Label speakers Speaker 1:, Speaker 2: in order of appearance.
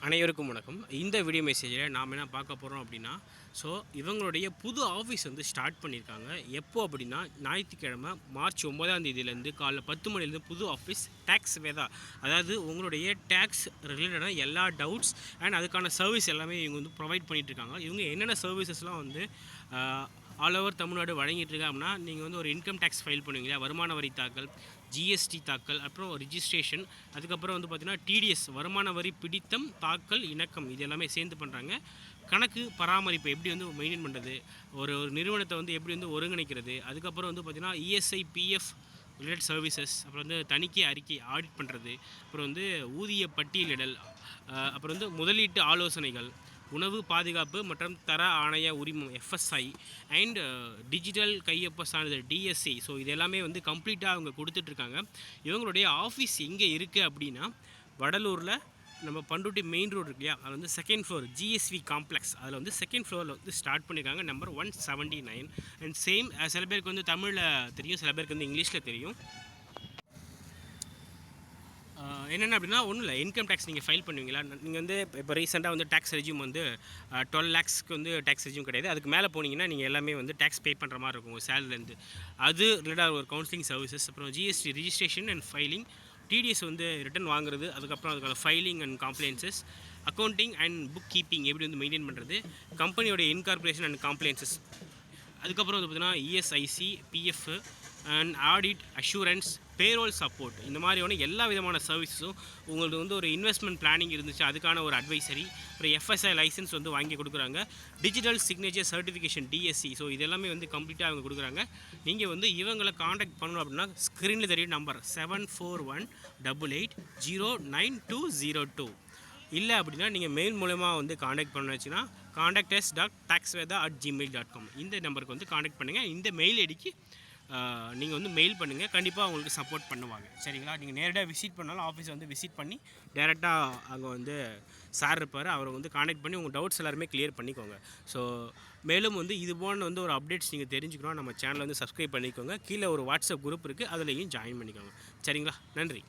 Speaker 1: அனைவருக்கும் வணக்கம். இந்த வீடியோ மெசேஜில் நாம் என்ன பார்க்க போகிறோம் அப்படின்னா, இவங்களுடைய புது ஆஃபீஸ் வந்து ஸ்டார்ட் பண்ணியிருக்காங்க. எப்போ அப்படின்னா, ஞாயிற்றுக்கிழமை மார்ச் 9ஆம் தேதியிலேருந்து காலைல 10 மணிலேருந்து புது ஆஃபீஸ் டேக்ஸ் வேதா. அதாவது உங்களுடைய டேக்ஸ் ரிலேட்டடான எல்லா டவுட்ஸ் அண்ட் அதுக்கான சர்வீஸ் எல்லாமே இவங்க வந்து ப்ரொவைட் பண்ணிகிட்ருக்காங்க. இவங்க என்னென்ன சர்வீசஸ்லாம் வந்து ஆல் ஓவர் தமிழ்நாடு வழங்கிட்டு இருக்காங்க அப்படின்னா, நீங்கள் வந்து ஒரு இன்கம் டேக்ஸ் ஃபைல் பண்ணுவீங்களா, வருமான வரி தாக்கல், ஜிஎஸ்டி தாக்கல், அப்புறம் ரிஜிஸ்ட்ரேஷன், அதுக்கப்புறம் வந்து பார்த்திங்கன்னா டிடிஎஸ் வருமான வரி பிடித்தம் தாக்கல் இணக்கம், இது எல்லாமே சேர்ந்து பண்ணுறாங்க. கணக்கு பராமரிப்பு எப்படி வந்து மெயின்டைன் பண்ணுறது, ஒரு நிறுவனத்தை வந்து எப்படி வந்து ஒருங்கிணைக்கிறது, அதுக்கப்புறம் வந்து பார்த்திங்கன்னா இஎஸ்ஐ பிஎஃப் ரிலேட்டட் சர்வீசஸ், அப்புறம் வந்து தணிக்கை அறிக்கை ஆடிட் பண்ணுறது, அப்புறம் வந்து ஊதிய பட்டியலிடல், அப்புறம் வந்து முதலீட்டு ஆலோசனைகள், உணவு பாதுகாப்பு மற்றும் தர ஆணைய உரிமம் எஃப்எஸ்ஐ அண்ட் டிஜிட்டல் கையொப்ப சான்றிதழ் டிஎஸ்சி. ஸோ இது எல்லாமே வந்து கம்ப்ளீட்டாக அவங்க கொடுத்துட்ருக்காங்க. இவங்களுடைய ஆஃபீஸ் எங்கே இருக்குது அப்படின்னா, வடலூரில் நம்ம பண்ருட்டி மெயின் ரோடு இருக்கு இல்லையா, அது வந்து செகண்ட் ஃப்ளோர் ஜிஎஸ்வி காம்ப்ளெக்ஸ், அதில் வந்து செகண்ட் ஃப்ளோரில் வந்து ஸ்டார்ட் பண்ணியிருக்காங்க. நம்பர் 179. அண்ட் சேம் சில பேருக்கு வந்து தமிழில் தெரியும், சில பேருக்கு வந்து இங்கிலீஷில் தெரியும். என்னென்ன அப்படின்னா, ஒன்றும் இல்லை, இன்கம் டேக்ஸ் நீங்கள் ஃபைல் பண்ணுவீங்களா, நீங்கள் வந்து இப்போ ரீசெண்டாக வந்து டேக்ஸ் ரெஜியூம் வந்து 12 lakhsக்கு வந்து டேக்ஸ் ரெஜியூம் கிடையாது. அதுக்கு மேலே போனீங்கன்னா நீங்கள் எல்லாமே வந்து டேக்ஸ் பே பண்ணுற மாதிரி இருக்கும் சேலரிலேருந்து. அது ரிலேட்டாக ஒரு கவுன்சிலிங் சர்வீசஸ், அப்புறம் GST registration and filing, TDS வந்து ரிட்டன் வாங்குறது, அதுக்கப்புறம் அதுக்கான filing and compliances, accounting and book keeping எப்படி வந்து மெயின்டைன் பண்ணுறது, கம்பெனியோட இன்கார்பரேஷன் அண்ட் காம்ப்ளைன்சஸ், அதுக்கப்புறம் வந்து பார்த்திங்கன்னா ESIC PF and audit assurance, payroll support, இந்த மாதிரியான எல்லா விதமான சர்வீஸும். உங்களுக்கு வந்து ஒரு இன்வெஸ்ட்மெண்ட் பிளானிங் இருந்துச்சு, அதுக்கான ஒரு அட்வைசரி, அப்புறம் எஃப்எஸ்ஐ லைசன்ஸ் வந்து வாங்கி கொடுக்குறாங்க, digital signature certification DSC. So இது எல்லாமே வந்து கம்ப்ளீட்டாக அவங்க கொடுக்குறாங்க. நீங்கள் வந்து இவங்களை காண்டாக்ட் பண்ணணும் அப்படின்னா, ஸ்க்ரீனில் தெரியும் நம்பர் 7418809202. இல்லை அப்படின்னா நீங்கள் மெயில் மூலமாக வந்து காண்டாக்ட் பண்ண வச்சுன்னா contactus.taxveda@gmail.com இந்த நம்பருக்கு வந்து காண்டாக்ட் பண்ணுங்கள். இந்த மெயில் ஐடிக்கு நீங்கள் வந்து மெயில் பண்ணுங்கள், கண்டிப்பாக அவங்களுக்கு சப்போர்ட் பண்ணுவாங்க. சரிங்களா? நீங்கள் நேரடியாக விசிட் பண்ணாலும் ஆஃபீஸை வந்து விசிட் பண்ணி டேரெக்டாக அங்கே வந்து சார் இருப்பார், அவரை வந்து காண்டாக்ட் பண்ணி உங்கள் டவுட்ஸ் எல்லாருமே கிளியர் பண்ணிக்கோங்க. ஸோ மேலும் வந்து இது போன்ற வந்து ஒரு அப்டேட்ஸ் நீங்கள் தெரிஞ்சுக்கணும், நம்ம சேனலை வந்து சப்ஸ்கிரைப் பண்ணிக்கோங்க. கீழே ஒரு வாட்ஸ்அப் குரூப் இருக்குது, அதுலேயும் ஜாயின் பண்ணிக்கோங்க. சரிங்களா? நன்றி.